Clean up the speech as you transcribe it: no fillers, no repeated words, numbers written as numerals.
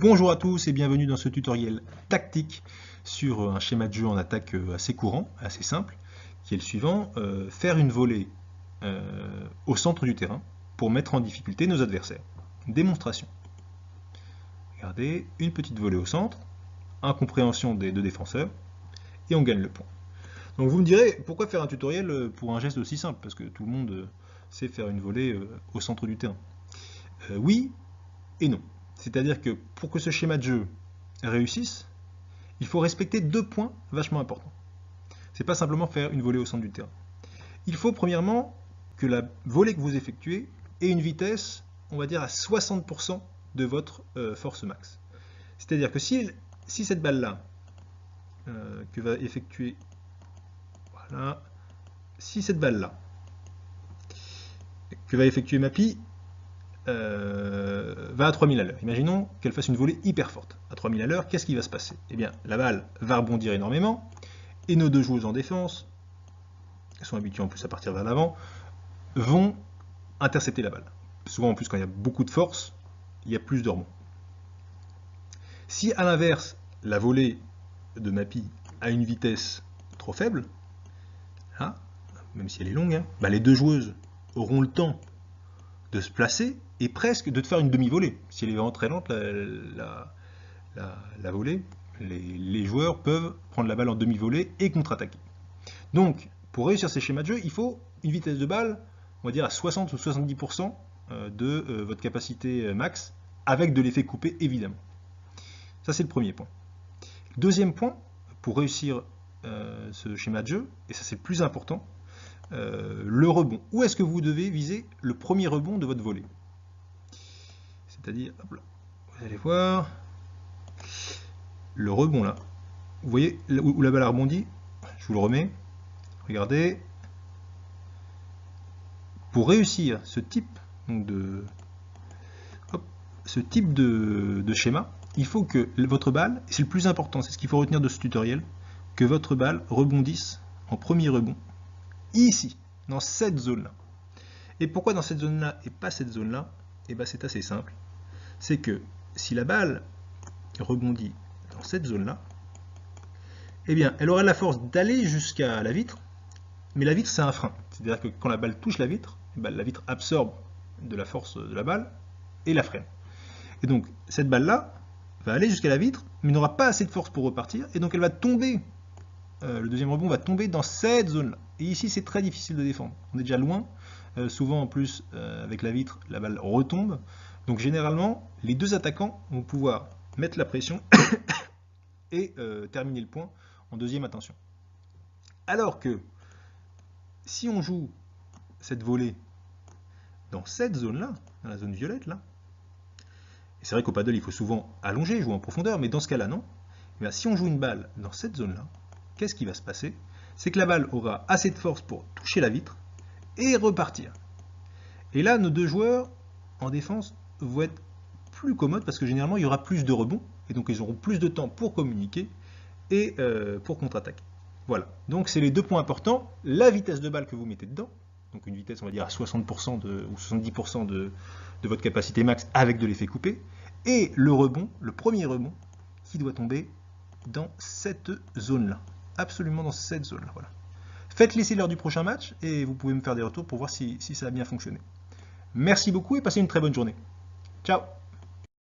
Bonjour à tous et bienvenue dans ce tutoriel tactique sur un schéma de jeu en attaque assez courant, assez simple, qui est le suivant, faire une volée au centre du terrain pour mettre en difficulté nos adversaires. Démonstration. Regardez, une petite volée au centre, incompréhension des deux défenseurs, et on gagne le point. Donc vous me direz, pourquoi faire un tutoriel pour un geste aussi simple? Parce que tout le monde sait faire une volée au centre du terrain. Oui et non. C'est-à-dire que pour que ce schéma de jeu réussisse, il faut respecter deux points vachement importants. C'est pas simplement faire une volée au centre du terrain. Il faut premièrement que la volée que vous effectuez ait une vitesse, on va dire à 60% de votre force max. C'est-à-dire que si cette balle-là, que va effectuer, voilà, si cette balle-là, que va effectuer Mappy, va à 3000 à l'heure. Imaginons qu'elle fasse une volée hyper forte. À 3000 à l'heure, qu'est-ce qui va se passer? Eh bien, la balle va rebondir énormément, et nos deux joueuses en défense, elles sont habituées en plus à partir vers l'avant, vont intercepter la balle. Souvent en plus quand il y a beaucoup de force, il y a plus de rebond. Si à l'inverse, la volée de Mappy a une vitesse trop faible, là, même si elle est longue, bah les deux joueuses auront le temps de se placer et presque de te faire une demi-volée. Si elle est vraiment très lente, la volée, les joueurs peuvent prendre la balle en demi-volée et contre-attaquer. Donc, pour réussir ces schémas de jeu, il faut une vitesse de balle, on va dire à 60 ou 70% de votre capacité max, avec de l'effet coupé, évidemment. Ça, c'est le premier point. Deuxième point, pour réussir ce schéma de jeu, et ça c'est le plus important, le rebond. Où est-ce que vous devez viser le premier rebond de votre volée? C'est-à-dire, vous allez voir, le rebond là. Vous voyez où la balle a rebondi? Je vous le remets. Regardez. Pour réussir ce type de schéma, il faut que votre balle, et c'est le plus important, c'est ce qu'il faut retenir de ce tutoriel, que votre balle rebondisse en premier rebond, ici, dans cette zone-là. Et pourquoi dans cette zone-là et pas cette zone-là? Eh bien c'est assez simple. C'est que si la balle rebondit dans cette zone-là, eh bien elle aura la force d'aller jusqu'à la vitre, mais la vitre c'est un frein. C'est-à-dire que quand la balle touche la vitre, la vitre absorbe de la force de la balle et la freine. Et donc cette balle-là va aller jusqu'à la vitre, mais n'aura pas assez de force pour repartir, et donc elle va tomber, le deuxième rebond va tomber dans cette zone-là. Et ici c'est très difficile de défendre. On est déjà loin, souvent en plus avec la vitre, la balle retombe. Donc généralement, les deux attaquants vont pouvoir mettre la pression et terminer le point en deuxième intention. Alors que si on joue cette volée dans cette zone-là, dans la zone violette, là, et c'est vrai qu'au paddle, il faut souvent allonger, jouer en profondeur, mais dans ce cas-là, non. Et bien, si on joue une balle dans cette zone-là, qu'est-ce qui va se passer? C'est que la balle aura assez de force pour toucher la vitre et repartir. Et là, nos deux joueurs en défense vont être plus commodes parce que généralement, il y aura plus de rebonds, et donc ils auront plus de temps pour communiquer et pour contre-attaquer. Voilà, donc c'est les deux points importants, la vitesse de balle que vous mettez dedans, donc une vitesse on va dire à 60% ou 70% de votre capacité max avec de l'effet coupé, et le rebond, le premier rebond, qui doit tomber dans cette zone-là, absolument dans cette zone-là. Voilà. Faites l'essai lors du prochain match, et vous pouvez me faire des retours pour voir si ça a bien fonctionné. Merci beaucoup et passez une très bonne journée. Ciao!